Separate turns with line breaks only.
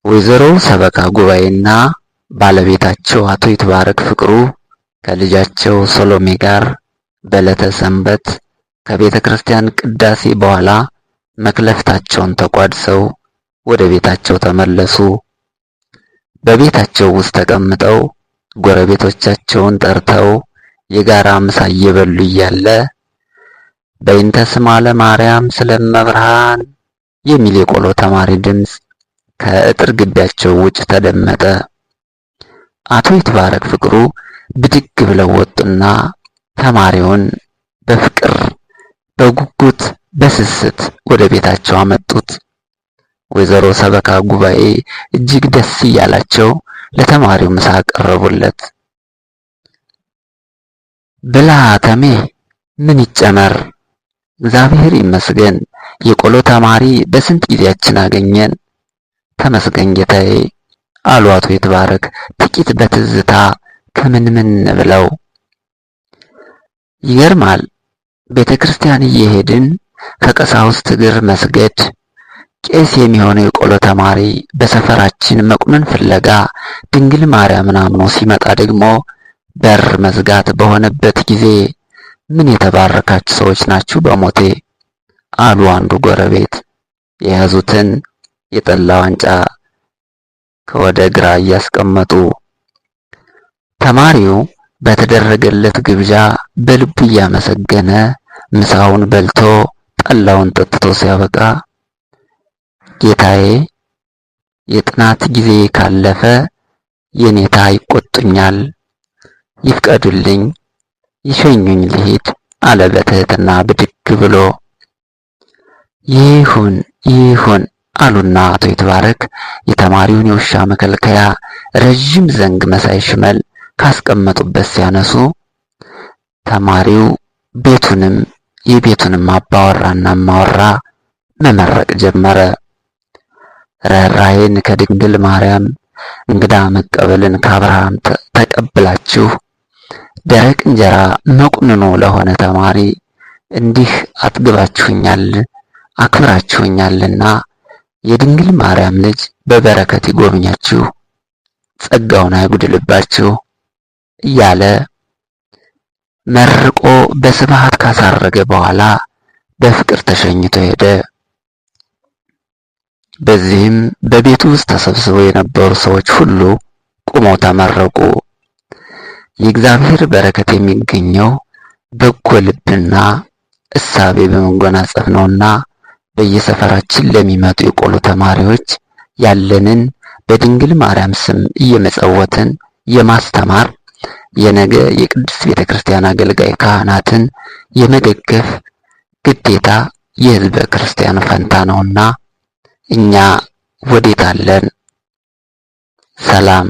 ወይዘሮ ሰበካ ጉባኤና ባለቤታቸው አቶ ይትባረክ ፍቅሩ ከልጃቸው ሰሎሜ ጋር በዕለተ ሰንበት ከቤተ ክርስቲያን ቅዳሴ በኋላ መክለፍታቸውን ተቋድሰው ወደ ቤታቸው ተመለሱ። በቤታቸው ውስጥ ተቀምጠው ጎረቤቶቻቸውን ጠርተው የጋራ ምሳ እየበሉ እያለ በእንተ ስማ ለማርያም ስለመብርሃን የሚል የቆሎ ተማሪ ድምፅ ከእጥር ግቢያቸው ውጭ ተደመጠ። አቶ ይትባረክ ፍቅሩ ብድግ ብለው ወጡና ተማሪውን በፍቅር በጉጉት በስስት ወደ ቤታቸው አመጡት። ወይዘሮ ሰበካ ጉባኤ እጅግ ደስ እያላቸው ለተማሪው ምሳ አቀረቡለት። ብላ ተሜ ምን ይጨመር፣ እግዚአብሔር ይመስገን የቆሎ ተማሪ በስንት ጊዜያችን አገኘን፣ ተመስገን ጌታዬ አሉ አቶ ይትባረክ ጥቂት በትዝታ ከምንምን ብለው። ይገርማል፣ ቤተ ክርስቲያን እየሄድን ከቀሳውስት እግር መስገድ፣ ቄስ የሚሆነው የቆሎ ተማሪ በሰፈራችን መቁንን ፍለጋ ድንግል ማርያምን አምኖ ሲመጣ ደግሞ በር መዝጋት በሆነበት ጊዜ ምን የተባረካችሁ ሰዎች ናችሁ በሞቴ አሉ አንዱ ጎረቤት የያዙትን የጠላ ዋንጫ ከወደ ግራ እያስቀመጡ። ተማሪው በተደረገለት ግብዣ በልቡ እያመሰገነ ምሳውን በልቶ ጠላውን ጠጥቶ ሲያበቃ ጌታዬ የጥናት ጊዜ ካለፈ የኔታ ይቆጡኛል፣ ይፍቀዱልኝ፣ ይሸኙኝ ልሂድ አለ በትህትና ብድግ ብሎ። ይሁን ይሁን አሉና አቶ ይትባረክ የተማሪውን የውሻ መከልከያ ረዥም ዘንግ መሳይ ሽመል ካስቀመጡበት ሲያነሱ ተማሪው ቤቱንም የቤቱንም አባወራና ማወራ መመረቅ ጀመረ። ርኅራኄን ከድንግል ማርያም እንግዳ መቀበልን ከአብርሃም ተቀብላችሁ ደረቅ እንጀራ መቁንኖ ለሆነ ተማሪ እንዲህ አጥግባችሁኛል አክብራችሁኛልና የድንግል ማርያም ልጅ በበረከት ይጎብኛችሁ፣ ጸጋውን አይጉድልባችሁ እያለ መርቆ በስብሐት ካሳረገ በኋላ በፍቅር ተሸኝቶ ሄደ። በዚህም በቤቱ ውስጥ ተሰብስበው የነበሩ ሰዎች ሁሉ ቁመው ተመረቁ። የእግዚአብሔር በረከት የሚገኘው በጎ ልብና እሳቤ በመጎናጸፍ ነውና በየሰፈራችን ለሚመጡ የቆሎ ተማሪዎች ያለንን በድንግል ማርያም ስም እየመጸወትን የማስተማር የነገ የቅድስት ቤተ ክርስቲያን አገልጋይ ካህናትን የመደገፍ ግዴታ የሕዝበ ክርስቲያን ፈንታ ነውና እኛ ወዴት አለን? ሰላም